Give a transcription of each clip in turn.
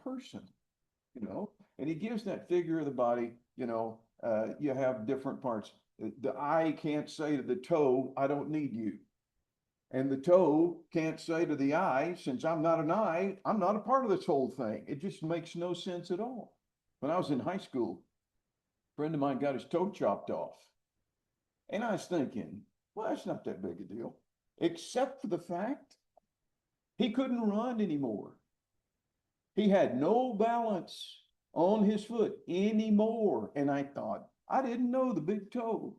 person, and he gives that figure of the body, you have different parts. The eye can't say to the toe, I don't need you. And the toe can't say to the eye, since I'm not an eye, I'm not a part of this whole thing. It just makes no sense at all. When I was in high school, a friend of mine got his toe chopped off. And I was thinking, well, that's not that big a deal, except for the fact he couldn't run anymore. He had no balance on his foot anymore. And I thought, I didn't know the big toe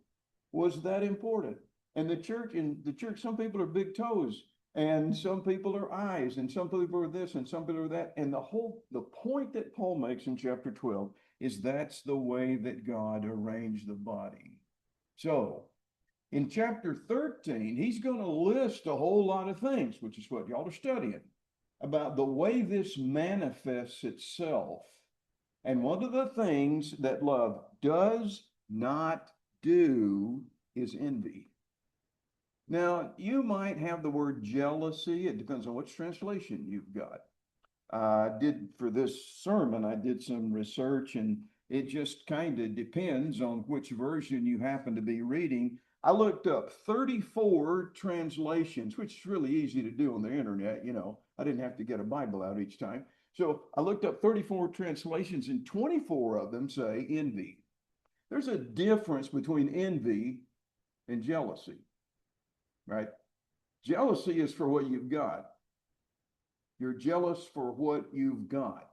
was that important. And in the church, some people are big toes, and some people are eyes, and some people are this, and some people are that. And the point that Paul makes in chapter 12 is that's the way that God arranged the body. So in chapter 13, he's going to list a whole lot of things, which is what y'all are studying, about the way this manifests itself. And one of the things that love does not do is envy. Now, you might have the word jealousy. It depends on which translation you've got. For this sermon, I did some research, and it just kind of depends on which version you happen to be reading. I looked up 34 translations, which is really easy to do on the internet. I didn't have to get a Bible out each time. So I looked up 34 translations, and 24 of them say envy. There's a difference between envy and jealousy, right? Jealousy is for what you've got. You're jealous for what you've got.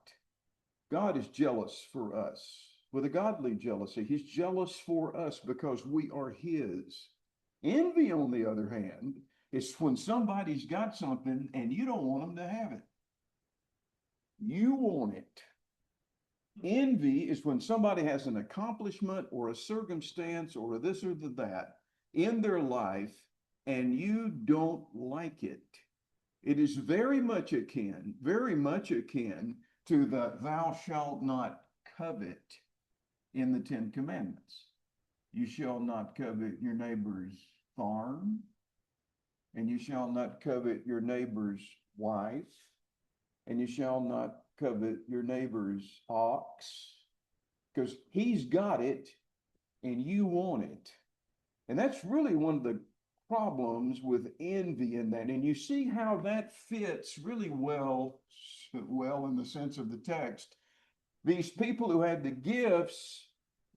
God is jealous for us with a godly jealousy. He's jealous for us because we are his. Envy, on the other hand, is when somebody's got something and you don't want them to have it. You want it. Envy is when somebody has an accomplishment or a circumstance or this or that in their life and you don't like it. It is very much akin to the thou shalt not covet in the Ten Commandments. You shall not covet your neighbor's farm, and you shall not covet your neighbor's wife, and you shall not covet your neighbor's ox, because he's got it and you want it. And that's really one of the problems with envy in that. And you see how that fits really well in the sense of the text. These people who had the gifts,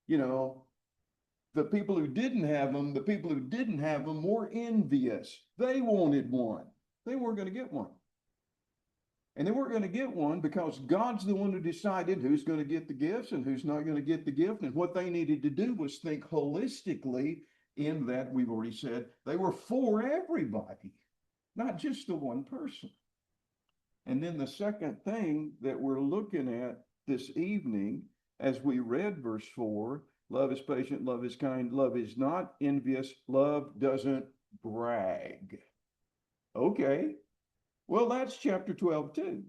the people who didn't have them were envious. They wanted one. They weren't going to get one. And they weren't going to get one because God's the one who decided who's going to get the gifts and who's not going to get the gift. And what they needed to do was think holistically, in that we've already said they were for everybody, not just the one person. And then the second thing that we're looking at this evening, as we read verse 4, love is patient, love is kind, love is not envious, love doesn't brag. Okay, well, that's chapter 12 too.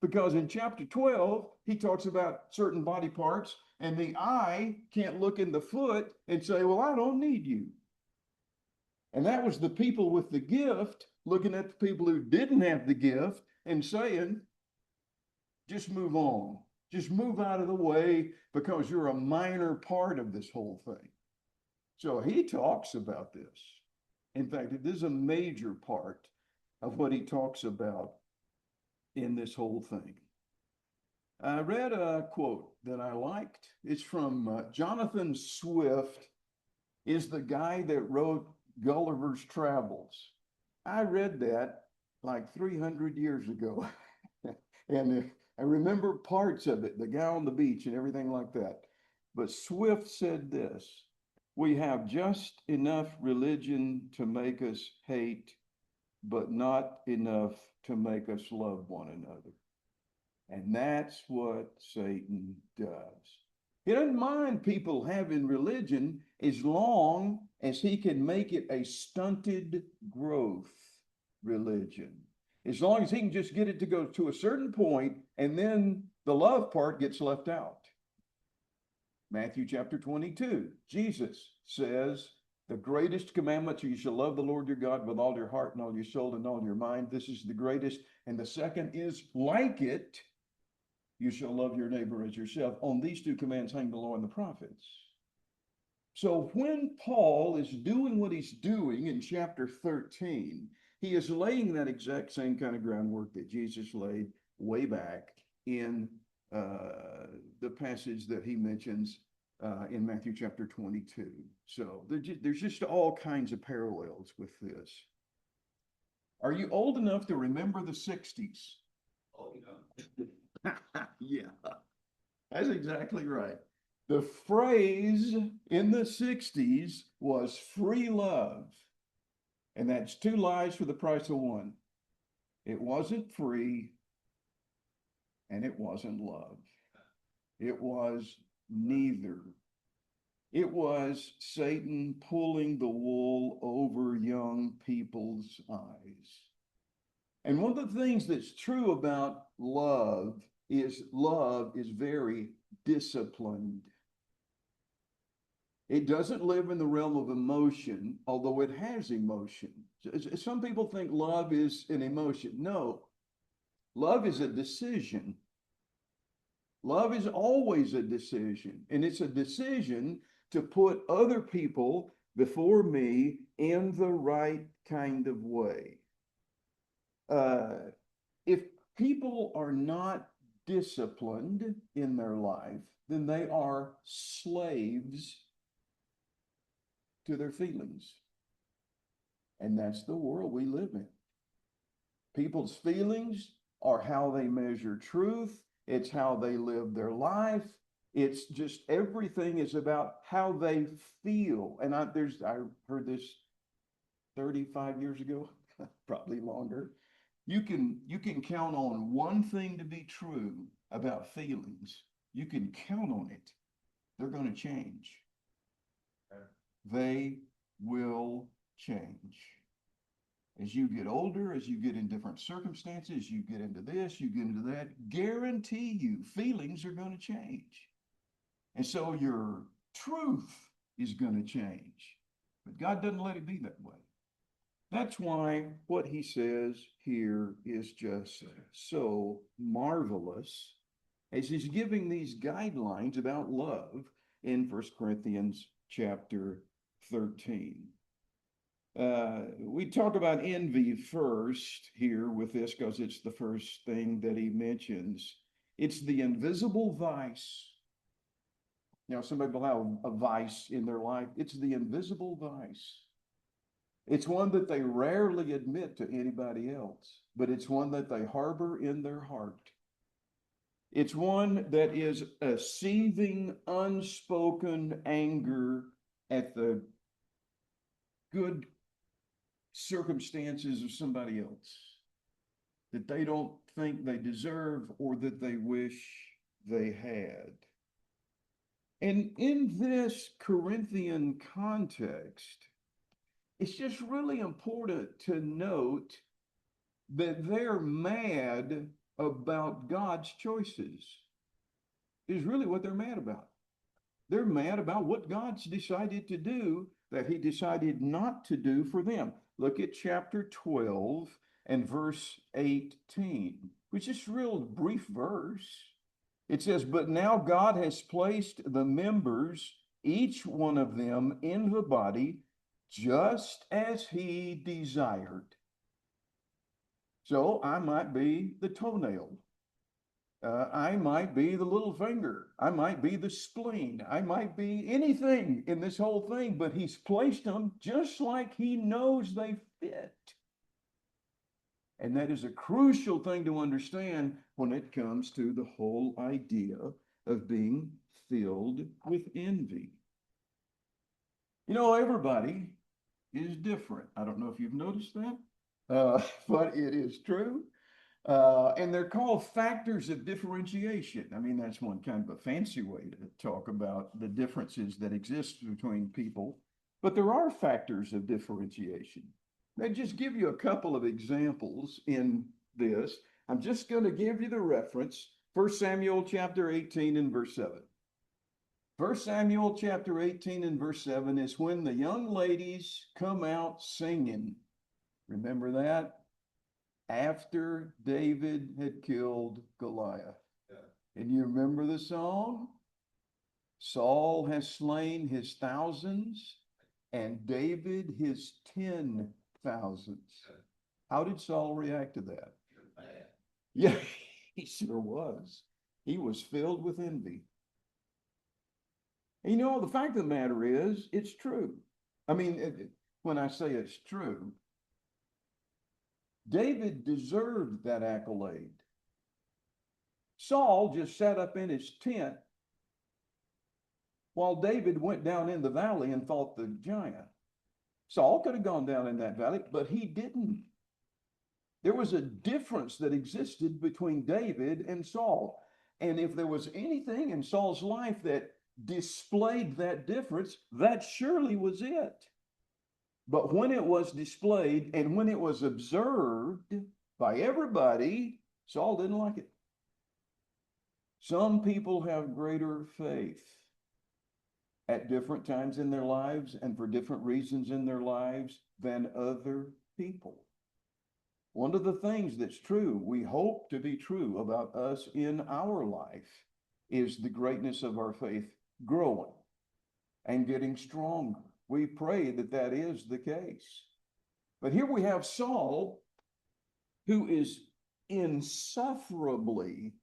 Because in chapter 12, he talks about certain body parts, and the eye can't look in the foot and say, well, I don't need you. And that was the people with the gift looking at the people who didn't have the gift and saying, just move on. Just move out of the way because you're a minor part of this whole thing. So he talks about this. In fact, it is a major part of what he talks about in this whole thing. I read a quote that I liked. It's from Jonathan Swift, is the guy that wrote Gulliver's Travels. I read that like 300 years ago. And I remember parts of it, the guy on the beach and everything like that. But Swift said this: we have just enough religion to make us hate, but not enough to make us love one another. And that's what Satan does. He doesn't mind people having religion as long as he can make it a stunted growth religion. As long as he can just get it to go to a certain point, and then the love part gets left out. Matthew chapter 22, Jesus says, the greatest commandment, you shall love the Lord your God with all your heart and all your soul and all your mind. This is the greatest. And the second is like it. You shall love your neighbor as yourself. On these two commands hang the law and the prophets. So when Paul is doing what he's doing in chapter 13, he is laying that exact same kind of groundwork that Jesus laid way back in the passage that he mentions in Matthew chapter 22. So there's just all kinds of parallels with this. Are you old enough to remember the 60s? Oh, yeah. Yeah, that's exactly right. The phrase in the 60s was free love. And that's two lies for the price of one. It wasn't free and it wasn't love. It was neither. It was Satan pulling the wool over young people's eyes. And one of the things that's true about love is very disciplined. It doesn't live in the realm of emotion, although it has emotion. Some people think love is an emotion. No, love is a decision. Love is always a decision, and it's a decision to put other people before me in the right kind of way. If people are not disciplined in their life, then they are slaves to their feelings. And that's the world we live in. People's feelings are how they measure truth. It's how they live their life. It's just everything is about how they feel. And I heard this 35 years ago, probably longer. You can count on one thing to be true about feelings. You can count on it. They're going to change. They will change. As you get older, as you get in different circumstances, you get into this, you get into that, guarantee you feelings are going to change. And so your truth is going to change. But God doesn't let it be that way. That's why what he says here is just so marvelous as he's giving these guidelines about love in 1 Corinthians chapter 13. We talk about envy first here with this because it's the first thing that he mentions. It's the invisible vice. You know, some people have a vice in their life. It's the invisible vice. It's one that they rarely admit to anybody else, but it's one that they harbor in their heart. It's one that is a seething, unspoken anger at the good circumstances of somebody else that they don't think they deserve or that they wish they had. And in this Corinthian context, it's just really important to note that they're mad about God's choices, is really what they're mad about. They're mad about what God's decided to do that he decided not to do for them. Look at chapter 12 and verse 18, which is a real brief verse. It says, "But now God has placed the members, each one of them, in the body just as he desired." So I might be the toenail. I might be the little finger. I might be the spleen. I might be anything in this whole thing, but he's placed them just like he knows they fit. And that is a crucial thing to understand when it comes to the whole idea of being filled with envy. You know, everybody is different. I don't know if you've noticed that, but it is true. And they're called factors of differentiation. I mean, that's one kind of a fancy way to talk about the differences that exist between people. But there are factors of differentiation. They just give you a couple of examples in this. I'm just going to give you the reference. 1 Samuel chapter 18 and verse 7. 1 Samuel chapter 18 and verse 7 is when the young ladies come out singing. Remember that? After David had killed Goliath. And you remember the song? Saul has slain his thousands and David his 10,000s. How did Saul react to that? Yeah, he sure was. He was filled with envy. And the fact of the matter is, it's true. I mean, when I say it's true, David deserved that accolade. Saul just sat up in his tent while David went down in the valley and fought the giant. Saul could have gone down in that valley, but he didn't. There was a difference that existed between David and Saul. And if there was anything in Saul's life that displayed that difference, that surely was it. But when it was displayed and when it was observed by everybody, Saul didn't like it. Some people have greater faith at different times in their lives and for different reasons in their lives than other people. One of the things that's true, we hope to be true about us in our life, is the greatness of our faith growing and getting stronger. We pray that that is the case. But here we have Saul, who is insufferably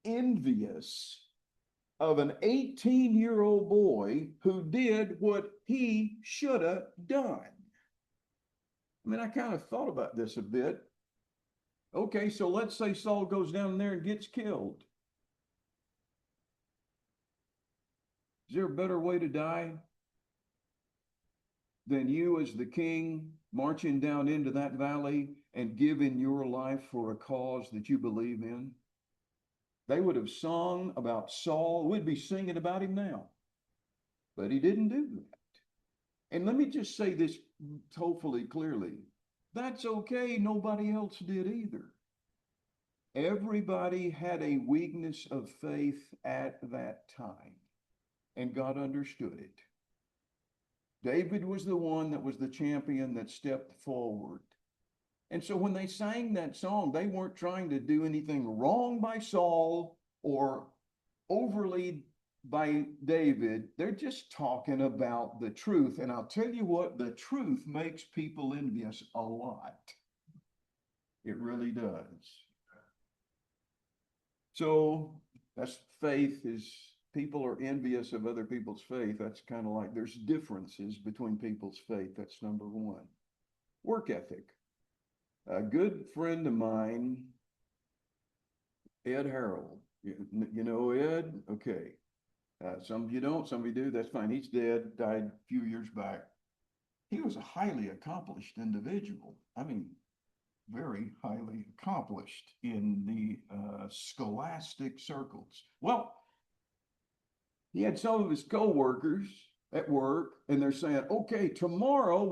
envious of an 18-year-old boy who did what he should have done. I mean, I kind of thought about this a bit. Okay, so let's say Saul goes down there and gets killed. Is there a better way to die than you as the king marching down into that valley and giving your life for a cause that you believe in? They would have sung about Saul. We'd be singing about him now. But he didn't do that. And let me just say this hopefully clearly. That's okay. Nobody else did either. Everybody had a weakness of faith at that time, and God understood it. David was the one that was the champion that stepped forward. And so when they sang that song, they weren't trying to do anything wrong by Saul or overly by David. They're just talking about the truth. And I'll tell you what, the truth makes people envious a lot. It really does. So that's faith is people are envious of other people's faith. That's kind of like there's differences between people's faith. That's number one. Work ethic. A good friend of mine, Ed Harrell. You know Ed? Okay. Some of you don't, some of you do. That's fine. He's dead, died a few years back. He was a highly accomplished individual. I mean, very highly accomplished in the scholastic circles. Well, he had some of his co-workers at work, and they're saying, okay, tomorrow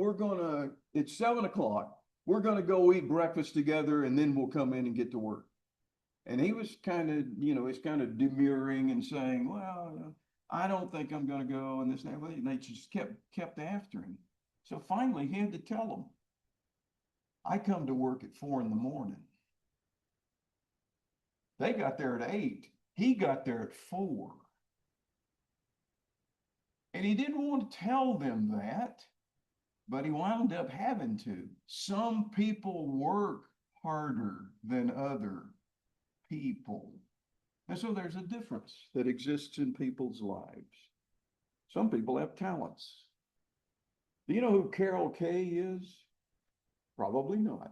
it's 7:00. We're going to go eat breakfast together, and then we'll come in and get to work. And he was kind of, he's kind of demurring and saying, well, I don't think I'm going to go, and this and that. And they just kept after him. So finally, he had to tell them, I come to work at 4 a.m. They got there at 8. He got there at 4. And he didn't want to tell them that, but he wound up having to. Some people work harder than other people. And so there's a difference that exists in people's lives. Some people have talents. Do you know who Carol Kay is? Probably not.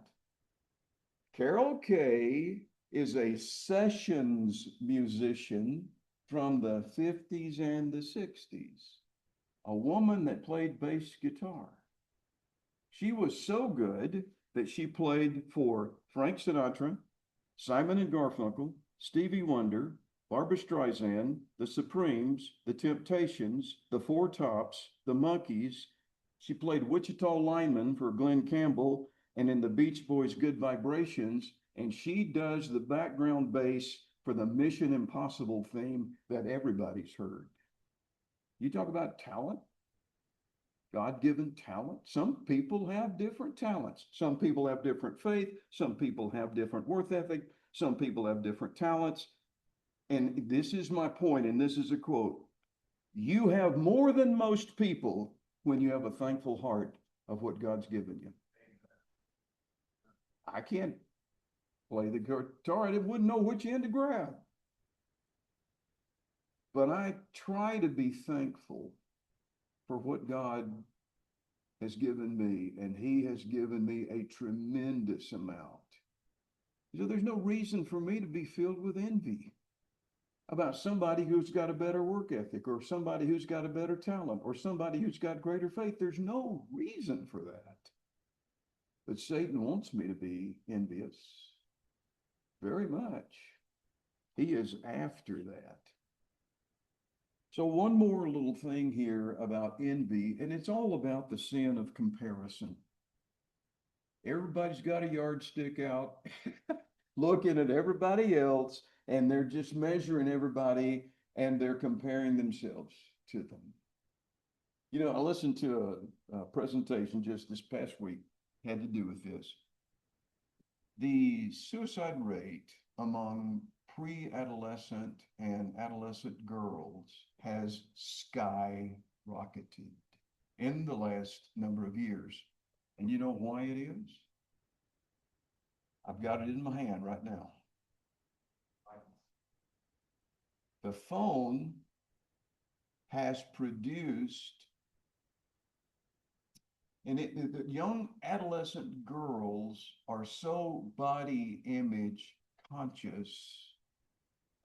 Carol Kay is a sessions musician from the 50s and the 60s, a woman that played bass guitar. She was so good that she played for Frank Sinatra, Simon and Garfunkel, Stevie Wonder, Barbra Streisand, the Supremes, the Temptations, the Four Tops, the Monkees. She played Wichita lineman for Glenn Campbell and in the Beach Boys' Good Vibrations, and she does the background bass for the Mission Impossible theme that everybody's heard. You talk about talent, God-given talent. Some people have different talents. Some people have different faith. Some people have different work ethic. Some people have different talents. and this is my point, and this is a quote, you have more than most people when you have a thankful heart of what God's given you. I can't play the guitar, I wouldn't know which end to grab. But I try to be thankful for what God has given me, and He has given me a tremendous amount. So there's no reason for me to be filled with envy about somebody who's got a better work ethic, or somebody who's got a better talent, or somebody who's got greater faith. There's no reason for that. But Satan wants me to be envious very much. He is after that. So one more little thing here about envy, and it's all about the sin of comparison. Everybody's got a yardstick out, looking at everybody else, and they're just measuring everybody, and they're comparing themselves to them. You know, I listened to a presentation just this past week, had to do with this. The suicide rate among pre-adolescent and adolescent girls has skyrocketed in the last number of years. And you know why it is? I've got it in my hand right now. The phone has produced, and the young adolescent girls are so body image conscious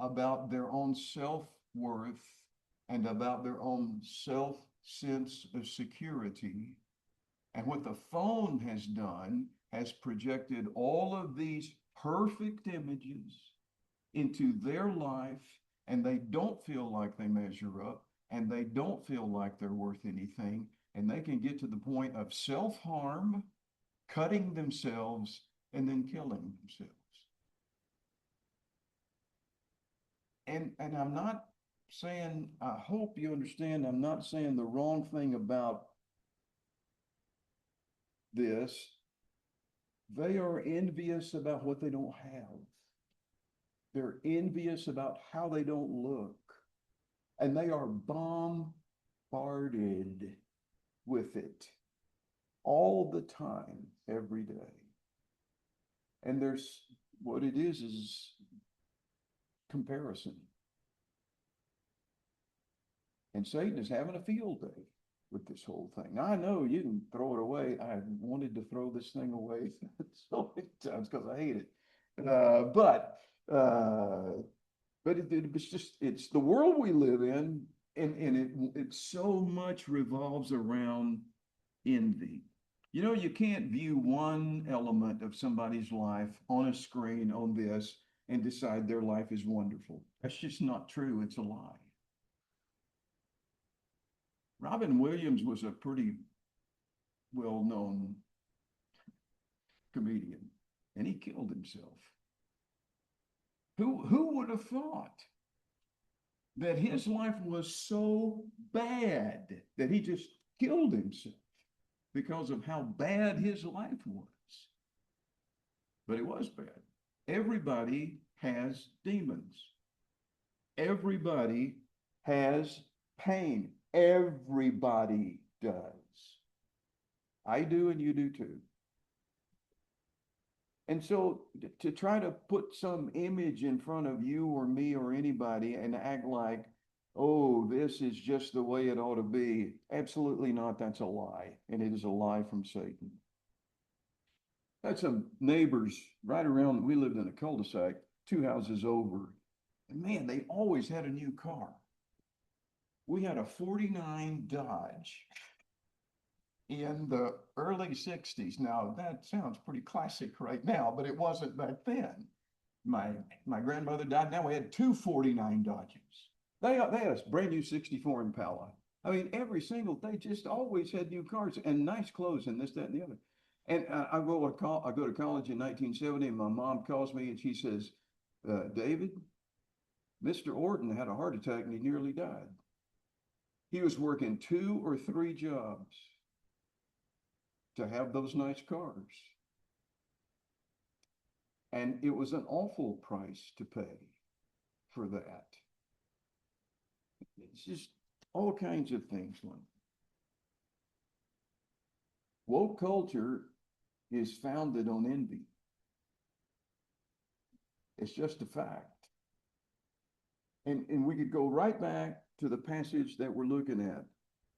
about their own self-worth and about their own self-sense of security. And what the phone has done has projected all of these perfect images into their life, and they don't feel like they measure up, and they don't feel like they're worth anything, and they can get to the point of self-harm, cutting themselves, and then killing themselves. And I'm not saying, I hope you understand, I'm not saying the wrong thing about this. They are envious about what they don't have. They're envious about how they don't look. And they are bombarded with it all the time, every day. And there's what it is comparison. And Satan is having a field day with this whole thing. Now, I know you can throw it away. I wanted to throw this thing away so many times because I hate it. But it's just, it's the world we live in, and it so much revolves around envy. You know, you can't view one element of somebody's life on a screen on this and decide their life is wonderful. That's just not true. It's a lie. Robin Williams was a pretty well-known comedian, and he killed himself. Who would have thought that his life was so bad that he just killed himself because of how bad his life was? But it was bad. Everybody has demons. Everybody has pain. Everybody does. I do, and you do too. And so to try to put some image in front of you or me or anybody and act like, oh, this is just the way it ought to be, absolutely not. That's a lie. And it is a lie from Satan. Had some neighbors right around, we lived in a cul-de-sac, 2 houses over. And man, they always had a new car. We had a 49 Dodge in the early 60s. Now, that sounds pretty classic right now, but it wasn't back then. My grandmother died. Now we had two 49 Dodges. They had a brand new 64 Impala. I mean, every single, they just always had new cars and nice clothes and this, that, and the other. And I go to college in 1970, and my mom calls me and she says, David, Mr. Orton had a heart attack and he nearly died. He was working 2 or 3 jobs to have those nice cars. And it was an awful price to pay. for that. It's just all kinds of things. Woke culture is founded on envy. It's just a fact. And we could go right back to the passage that we're looking at.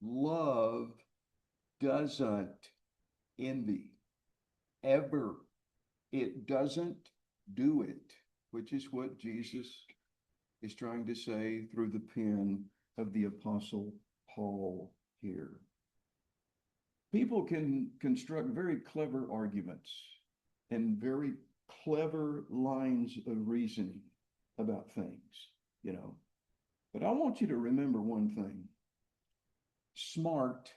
Love doesn't envy, ever. It doesn't do it, which is what Jesus is trying to say through the pen of the Apostle Paul here. People can construct very clever arguments and very clever lines of reasoning about things, you know. But I want you to remember one thing. Smart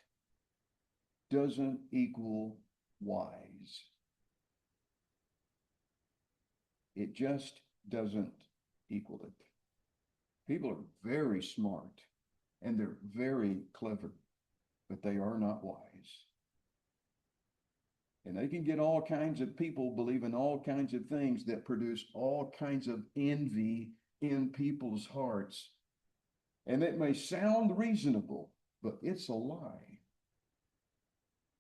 doesn't equal wise. It just doesn't equal it. People are very smart and they're very clever, but they are not wise. And they can get all kinds of people believing all kinds of things that produce all kinds of envy in people's hearts. And it may sound reasonable, but it's a lie.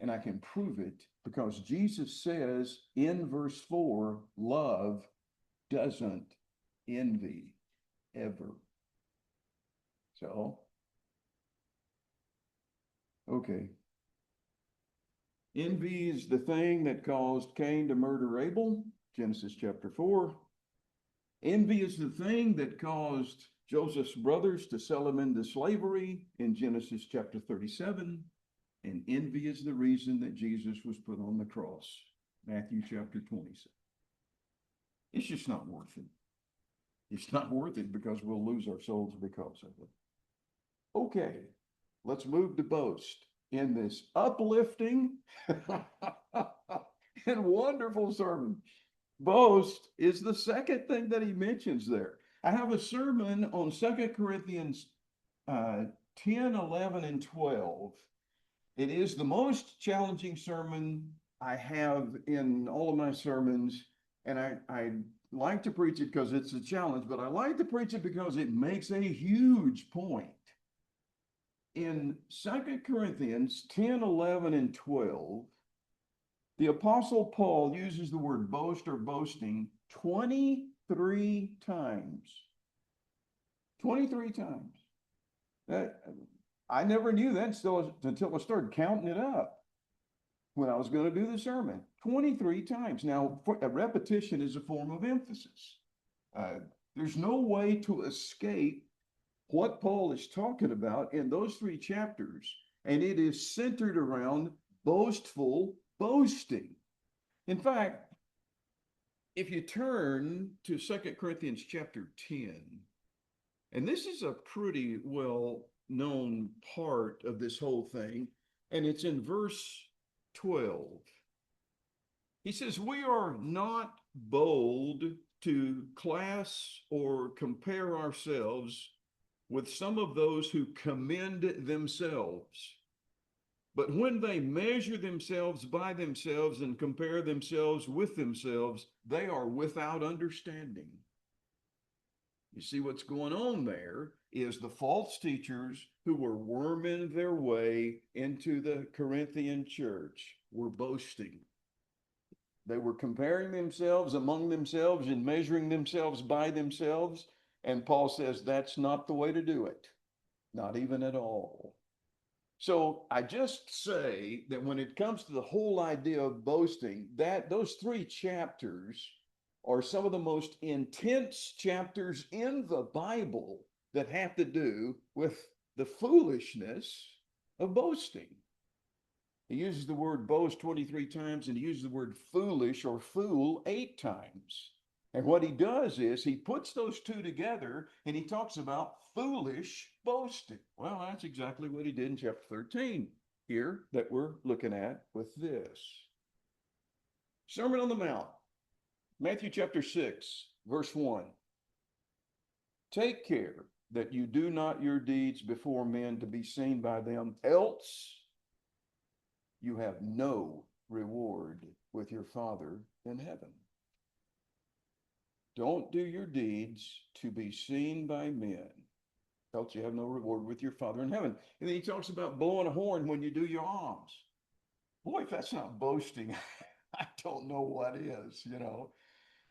And I can prove it because Jesus says in verse 4, love doesn't envy ever. So, okay. Envy is the thing that caused Cain to murder Abel, Genesis chapter 4. Envy is the thing that caused Joseph's brothers to sell him into slavery in Genesis chapter 37. And envy is the reason that Jesus was put on the cross, Matthew chapter 27. It's just not worth it. It's not worth it because we'll lose our souls because of it. Okay, let's move to Boast in this uplifting and wonderful sermon. Boast is the second thing that he mentions there. I have a sermon on 2 Corinthians 10, 11, and 12. It is the most challenging sermon I have in all of my sermons, and I like to preach it because it's a challenge, but I like to preach it because it makes a huge point. In 2 Corinthians 10, 11, and 12, the Apostle Paul uses the word boast or boasting 23 times. 23 times. I never knew that until I started counting it up when I was going to do the sermon. 23 times. Now, a repetition is a form of emphasis. There's no way to escape what Paul is talking about in those 3 chapters, and it is centered around boastful boasting. In fact, if you turn to 2 Corinthians chapter 10, and this is a pretty well-known part of this whole thing, and it's in verse 12. He says, we are not bold to class or compare ourselves with some of those who commend themselves. But when they measure themselves by themselves and compare themselves with themselves, they are without understanding. You see what's going on there is the false teachers who were worming their way into the Corinthian church were boasting. They were comparing themselves among themselves and measuring themselves by themselves. And Paul says that's not the way to do it, not even at all. So I just say that when it comes to the whole idea of boasting, that those 3 chapters are some of the most intense chapters in the Bible that have to do with the foolishness of boasting. He uses the word boast 23 times, and he uses the word foolish or fool 8 times. And what he does is he puts those 2 together and he talks about foolish boasting. Well, that's exactly what he did in chapter 13 here that we're looking at with this. Sermon on the Mount, Matthew chapter 6, verse 1. Take care that you do not your deeds before men to be seen by them, else you have no reward with your Father in heaven. Don't do your deeds to be seen by men, else you have no reward with your Father in heaven. And then he talks about blowing a horn when you do your alms. Boy, if that's not boasting, I don't know what is, you know.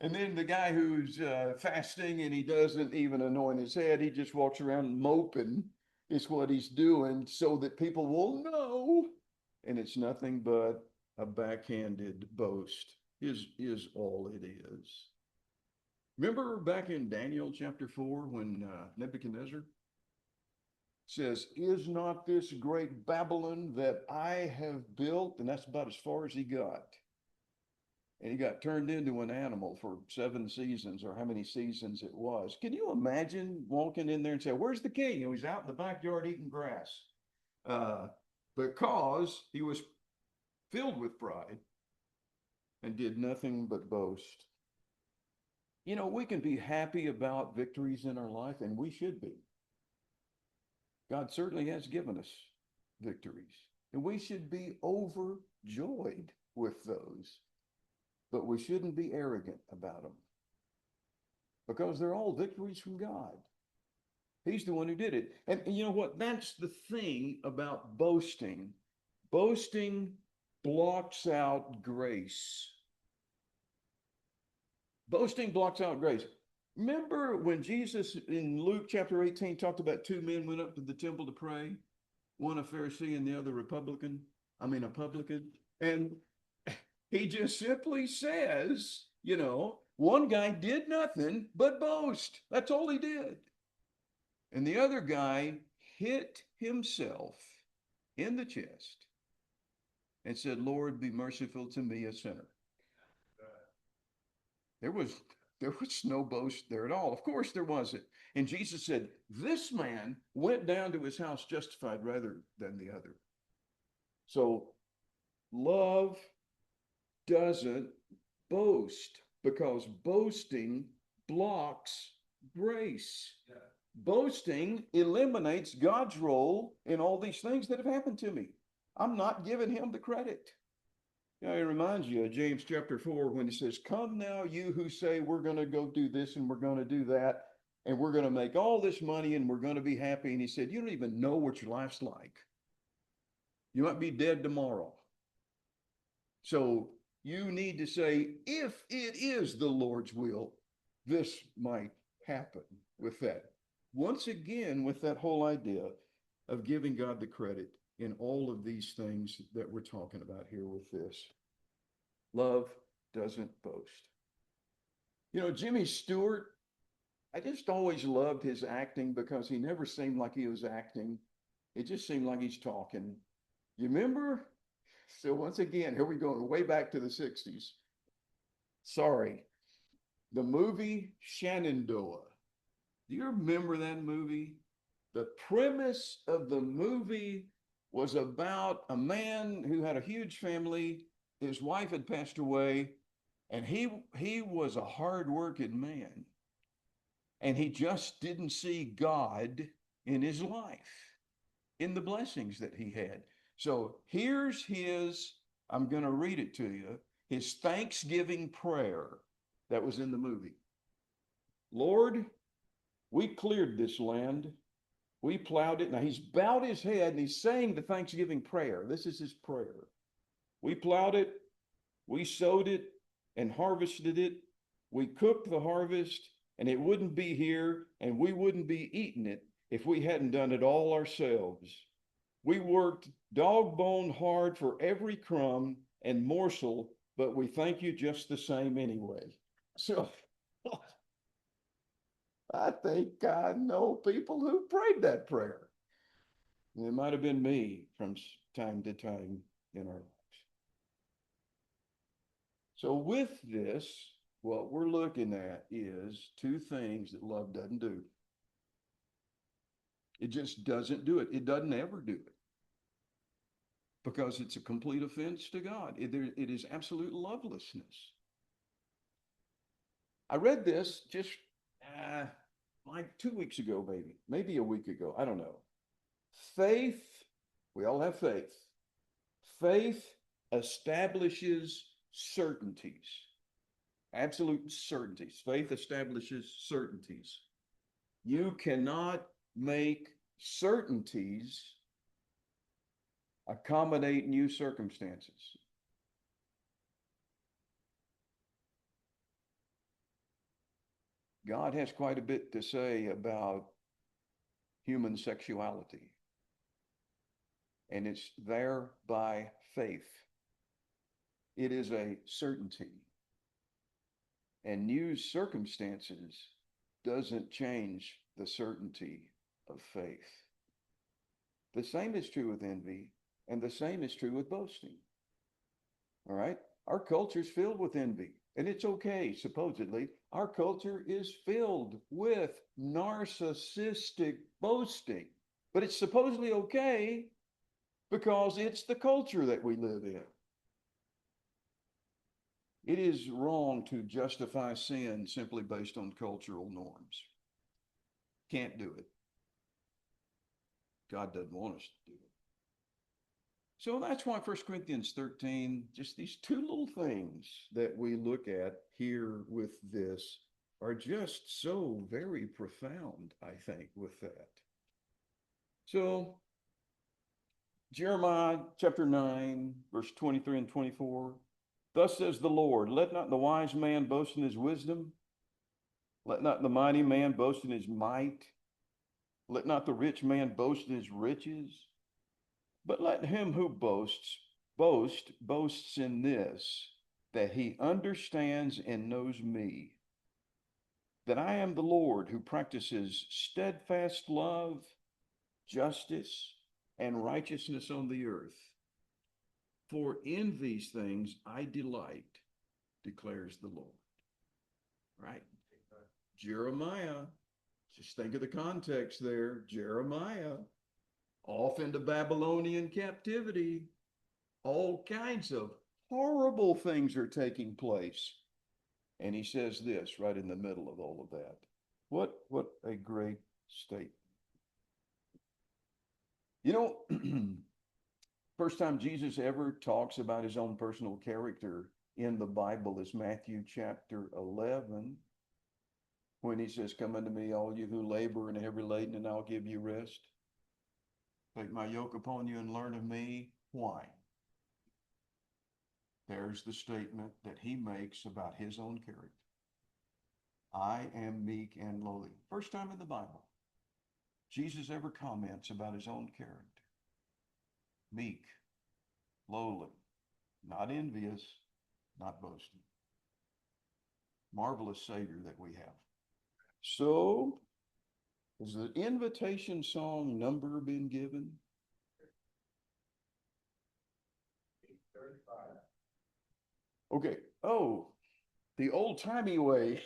And then the guy who's fasting and he doesn't even anoint his head, he just walks around moping, is what he's doing so that people will know. And it's nothing but a backhanded boast, is all it is. Remember back in Daniel chapter 4 when Nebuchadnezzar says, "Is not this great Babylon that I have built?" And that's about as far as he got. And he got turned into an animal for 7 seasons, or how many seasons it was. Can you imagine walking in there and say, "Where's the king?" And he's out in the backyard eating grass, uh, because he was filled with pride and did nothing but boast. You know, we can be happy about victories in our life, and we should be. God certainly has given us victories, and we should be overjoyed with those. But we shouldn't be arrogant about them, because they're all victories from God. He's the one who did it. And you know what? That's the thing about boasting. Boasting blocks out grace. Boasting blocks out grace. Remember when Jesus in Luke chapter 18 talked about 2 men went up to the temple to pray, one a Pharisee and the other a publican. And he just simply says, you know, one guy did nothing but boast. That's all he did. And the other guy hit himself in the chest and said, "Lord, be merciful to me, a sinner." There was there was no boast there at all. Of course there wasn't. And Jesus said, "This man went down to his house justified rather than the other." So love doesn't boast, because boasting blocks grace. Yeah. Boasting eliminates God's role in all these things that have happened to me. I'm not giving him the credit. You know, it reminds you of James chapter 4 when he says, "Come now, you who say we're going to go do this and we're going to do that, and we're going to make all this money and we're going to be happy." And he said, "You don't even know what your life's like. You might be dead tomorrow. So you need to say, if it is the Lord's will, this might happen," with that. Once again, with that whole idea of giving God the credit in all of these things that we're talking about here with this. Love doesn't boast. You know, Jimmy Stewart, I just always loved his acting because he never seemed like he was acting. It just seemed like he's talking. You remember? So once again, here we go, way back to the 60s. Sorry. The movie Shenandoah. Do you remember that movie? The premise of the movie was about a man who had a huge family. His wife had passed away, and he was a hard-working man. And he just didn't see God in his life, in the blessings that he had. So here's his, I'm going to read it to you, his Thanksgiving prayer that was in the movie. "Lord, we cleared this land. We plowed it." Now he's bowed his head and he's saying the Thanksgiving prayer. This is his prayer. "We plowed it, we sowed it and harvested it. We cooked the harvest, and it wouldn't be here and we wouldn't be eating it if we hadn't done it all ourselves. We worked dog-bone hard for every crumb and morsel, but we thank you just the same anyway." So I think I know people who prayed that prayer. It might have been me from time to time in our lives. So with this, what we're looking at is two things that love doesn't do. It just doesn't do it. It doesn't ever do it, because it's a complete offense to God. It is absolute lovelessness. I read this just like 2 weeks ago, maybe a week ago. I don't know. Faith, we all have faith. Faith establishes certainties. Absolute certainties. Faith establishes certainties. You cannot make certainties accommodate new circumstances. God has quite a bit to say about human sexuality. And it's there by faith. It is a certainty. And new circumstances doesn't change the certainty of faith. The same is true with envy, and the same is true with boasting. All right? Our culture is filled with envy, and it's okay, supposedly. Our culture is filled with narcissistic boasting, but it's supposedly okay because it's the culture that we live in. It is wrong to justify sin simply based on cultural norms. Can't do it. God doesn't want us to do it. So that's why 1 Corinthians 13, just these two little things that we look at here with this are just so very profound, I think, with that. So Jeremiah chapter 9, verse 23 and 24. Thus says the Lord, let not the wise man boast in his wisdom. Let not the mighty man boast in his might. Let not the rich man boast in his riches. But let him who boasts in this, that he understands and knows me, that I am the Lord who practices steadfast love, justice, and righteousness on the earth. For in these things I delight, declares the Lord. Right? Jeremiah, just think of the context there. Jeremiah, off into Babylonian captivity, all kinds of horrible things are taking place. And he says this right in the middle of all of that. What a great statement. You know, first time Jesus ever talks about his own personal character in the Bible is Matthew chapter 11, when he says, come unto me, all you who labor and are heavy laden, and I'll give you rest. Take my yoke upon you and learn of me. Why? There's the statement that he makes about his own character. I am meek and lowly. First time in the Bible Jesus ever comments about his own character. Meek, lowly, not envious, not boasting. Marvelous Savior that we have. So, has the invitation song number been given? 8:35. Okay. Oh, the old-timey way.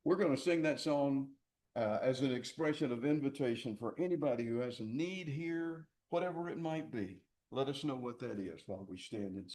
We're going to sing that song as an expression of invitation for anybody who has a need here, whatever it might be. Let us know what that is while we stand and